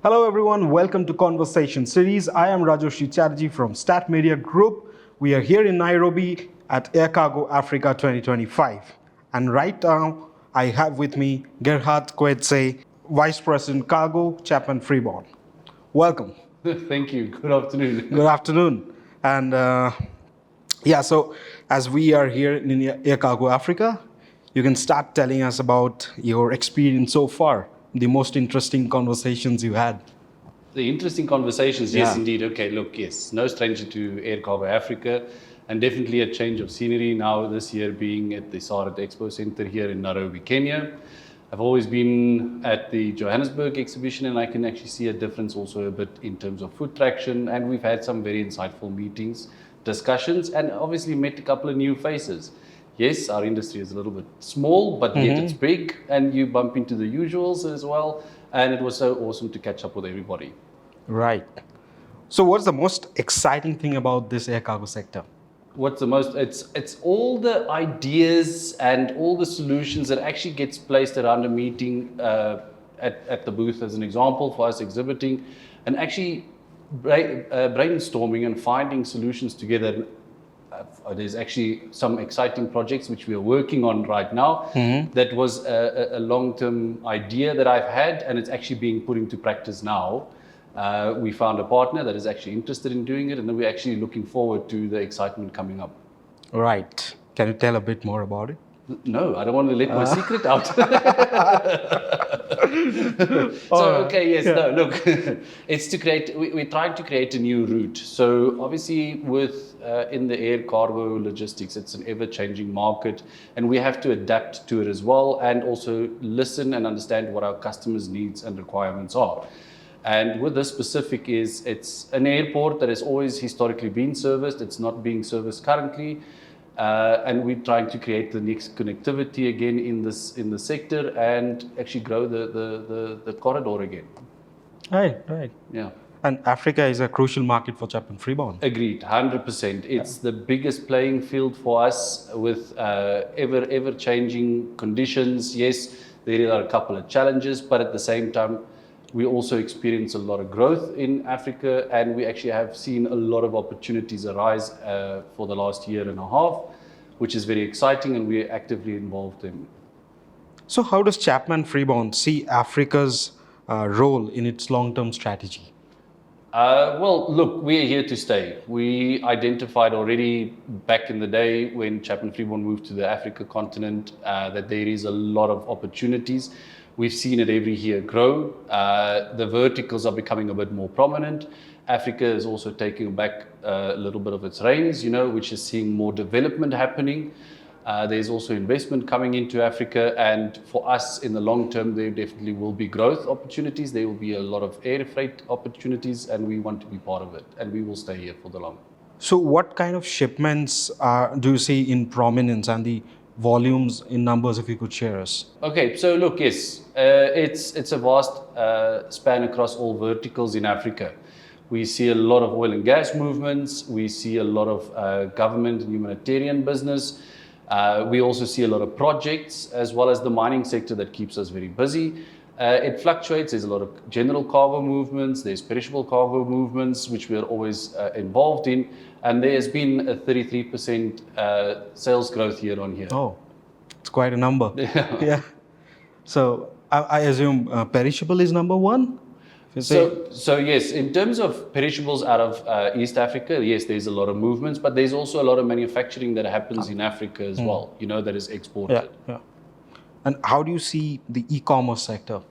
Hello everyone, welcome to Conversation Series. I am Rajoshi Chatterjee from Stat Media Group. We are here in Nairobi at Air Cargo Africa 2025. And right now, I have with me Gerhard Coetzee, Vice President Cargo, Chapman Freeborn. Welcome. Thank you. Good afternoon. Good afternoon. And so as we are here in Air Cargo Africa, you can start telling us about your experience so far, the most interesting conversations you had. The interesting conversations, yes, Yeah. indeed. Okay, look, yes, no stranger to Air Cargo Africa, and definitely a change of scenery now this year being at the Sarat Expo Center here in Nairobi, Kenya. I've always been at the Johannesburg exhibition, and I can actually see a difference also a bit in terms of foot traction, and we've had some very insightful meetings, discussions, and obviously met a couple of new faces. Yes, our industry is a little bit small, but yet it's big, and you bump into the usuals as well. And it was so awesome to catch up with everybody. Right. So what's the most exciting thing about this air cargo sector? What's the most? It's all the ideas and all the solutions that actually gets placed around a meeting at the booth, as an example, for us exhibiting, and actually brainstorming and finding solutions together. There's actually some exciting projects which we are working on right now. That was a long-term idea that I've had, and it's actually being put into practice now. We found a partner that is actually interested in doing it, and then we're actually looking forward to the excitement coming up. Right. Can you tell a bit more about it? No, I don't want to let my secret out. No, look, it's to create, we're trying to create a new route. So obviously in the air cargo logistics, it's an ever-changing market, and we have to adapt to it as well, and also listen and understand what our customers' needs and requirements are. And with this specific it's an airport that has always historically been serviced. It's not being serviced currently. And we're trying to create the next connectivity again in the sector and actually grow the corridor again. Right. Yeah. And Africa is a crucial market for Chapman Freeborn. Agreed, 100%. It's the biggest playing field for us with ever changing conditions. Yes, there are a couple of challenges, but at the same time, we also experience a lot of growth in Africa, and we actually have seen a lot of opportunities arise for the last year and a half, which is very exciting, and we're actively involved in. So how does Chapman Freeborn see Africa's role in its long-term strategy? Well, look, we're here to stay. We identified already back in the day when Chapman Freeborn moved to the Africa continent that there is a lot of opportunities. We've seen it every year grow. The verticals are becoming a bit more prominent. Africa is also taking back a little bit of its reins, which is seeing more development happening. There's also investment coming into Africa, and for us in the long term, there definitely will be growth opportunities. There will be a lot of air freight opportunities, and we want to be part of it, and we will stay here for the long. So what kind of shipments do you see in prominence, and the volumes in numbers, if you could share us? Okay, so look, yes, it's a vast span across all verticals in Africa. We see a lot of oil and gas movements. We see a lot of government and humanitarian business. We also see a lot of projects, as well as the mining sector that keeps us very busy. It fluctuates. There's a lot of general cargo movements. There's perishable cargo movements, which we are always involved in. And there has been a 33% sales growth year on year. Oh, it's quite a number. Yeah. So I assume perishable is number one? So yes, in terms of perishables out of East Africa, yes, there's a lot of movements, but there's also a lot of manufacturing that happens in Africa as well, that is exported. Yeah. And how do you see the e-commerce sector?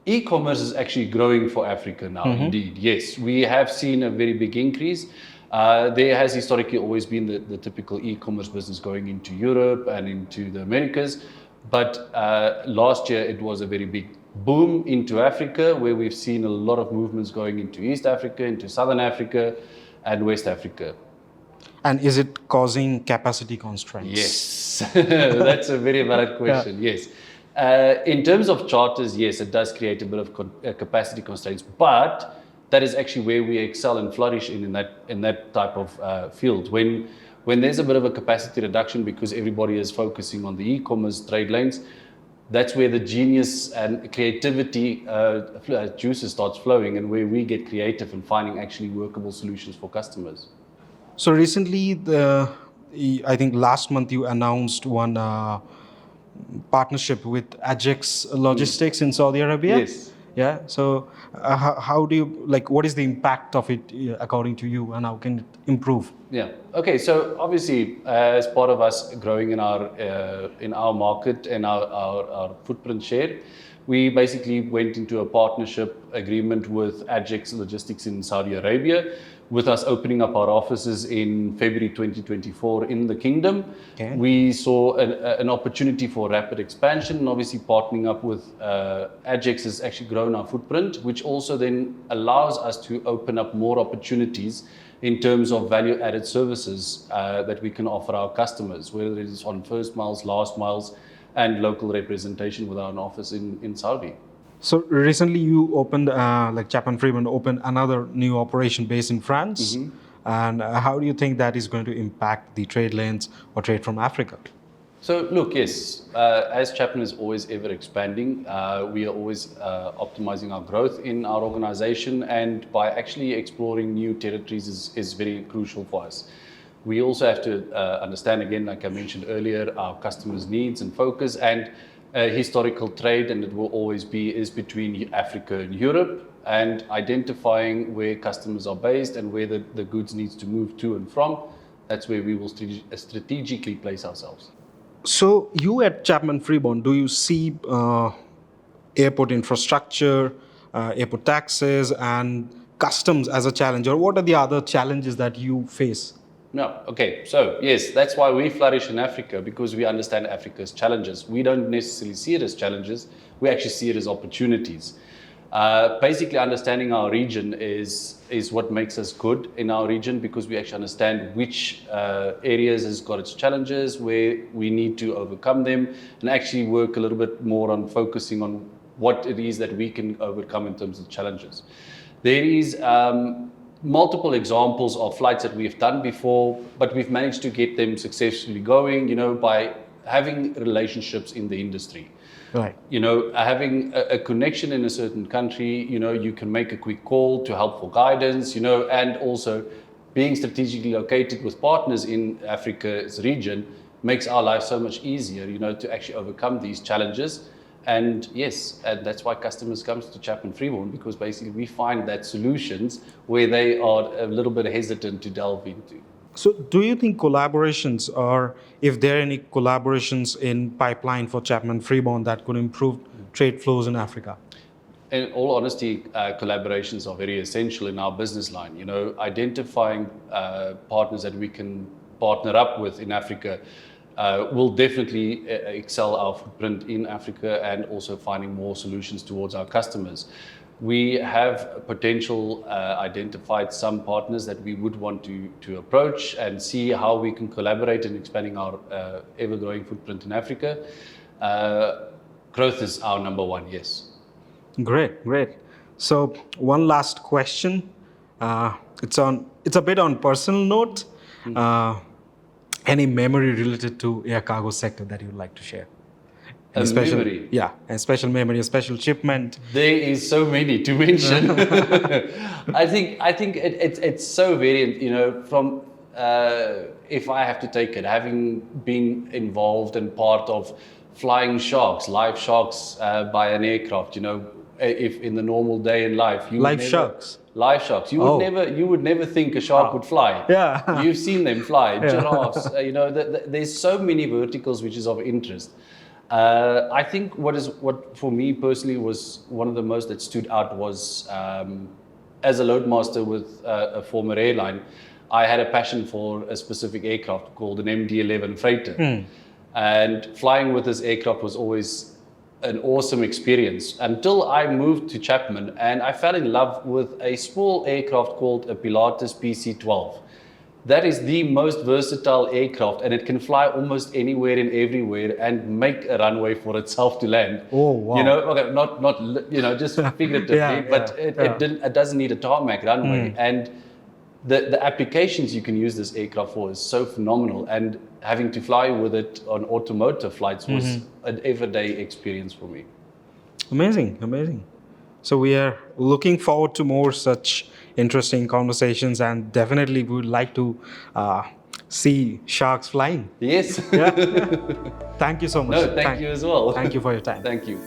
E-commerce is actually growing for Africa now, indeed. Yes, we have seen a very big increase. There has historically always been the typical e-commerce business going into Europe and into the Americas, but last year it was a very big boom into Africa, where we've seen a lot of movements going into East Africa, into Southern Africa, and West Africa. And is it causing capacity constraints? Yes, that's a very valid question. Yeah. Yes. In terms of charters, yes, it does create a bit of capacity constraints, but that is actually where we excel and flourish in that type of field. When there's a bit of a capacity reduction because everybody is focusing on the e-commerce trade lanes, that's where the genius and creativity juices starts flowing, and where we get creative in finding actually workable solutions for customers. So recently, I think last month you announced one partnership with Ajax Logistics in Saudi Arabia. Yes. Yeah. So how do you what is the impact of it according to you, and how can it improve? Yeah. Okay. So obviously, as part of us growing in our market and our footprint share, we basically went into a partnership agreement with Ajax Logistics in Saudi Arabia, with us opening up our offices in February 2024 in the kingdom. Okay. We saw an opportunity for rapid expansion, and obviously partnering up with Ajax has actually grown our footprint, which also then allows us to open up more opportunities in terms of value-added services that we can offer our customers, whether it is on first miles, last miles, and local representation with our office in Saudi. So recently you opened, Chapman Freeborn opened another new operation based in France. Mm-hmm. And how do you think that is going to impact the trade lanes or trade from Africa? So look, yes, as Chapman is always ever expanding, we are always optimizing our growth in our organization, and by actually exploring new territories is very crucial for us. We also have to understand, again, like I mentioned earlier, our customers' needs and focus, and historical trade, and it will always be, is between Africa and Europe, and identifying where customers are based and where the goods needs to move to and from. That's where we will strategically place ourselves. So you at Chapman Freeborn, do you see airport infrastructure, airport taxes, and customs as a challenge, or what are the other challenges that you face? No, okay, so yes, that's why we flourish in Africa, because we understand Africa's challenges. We don't necessarily see it as challenges, we actually see it as opportunities. Basically, understanding our region is what makes us good in our region, because we actually understand which areas has got its challenges, where we need to overcome them, and actually work a little bit more on focusing on what it is that we can overcome in terms of challenges. There is multiple examples of flights that we've done before, but we've managed to get them successfully going, by having relationships in the industry. Right. Having a connection in a certain country, you can make a quick call to help for guidance, and also being strategically located with partners in Africa's region makes our life so much easier, to actually overcome these challenges. And yes, and that's why customers come to Chapman Freeborn, because basically we find that solutions where they are a little bit hesitant to delve into. So do you think collaborations, or if there are any collaborations in pipeline for Chapman Freeborn that could improve trade flows in Africa? In all honesty, collaborations are very essential in our business line. Identifying partners that we can partner up with in Africa will definitely excel our footprint in Africa, and also finding more solutions towards our customers. We have potential identified some partners that we would want to approach and see how we can collaborate in expanding our ever-growing footprint in Africa. Growth is our number one, yes. Great. So one last question. It's a bit on personal note. Any memory related to air cargo sector that you'd like to share? A memory? Yeah, a special memory, a special shipment. There is so many to mention. I think it's so variant. From if I have to take it, having been involved and part of flying sharks, live sharks by an aircraft. If in the normal day in life, Live sharks. Live sharks. You would never think a shark would fly. Yeah. You've seen them fly. Giraffes. There's so many verticals which is of interest. I think what for me personally was one of the most that stood out was as a loadmaster with a former airline, I had a passion for a specific aircraft called an MD-11 freighter. And flying with this aircraft was always an awesome experience until I moved to Chapman, and I fell in love with a small aircraft called a Pilatus PC-12. That is the most versatile aircraft, and it can fly almost anywhere and everywhere and make a runway for itself to land. Oh, wow. Okay, not just figuratively, but it doesn't need a tarmac runway. And the applications you can use this aircraft for is so phenomenal, and having to fly with it on automotive flights was an everyday experience for me. Amazing, amazing. So we are looking forward to more such interesting conversations, and definitely we would like to see sharks flying. Yes. Yeah. Thank you so much. No, thank you as well. Thank you for your time. Thank you.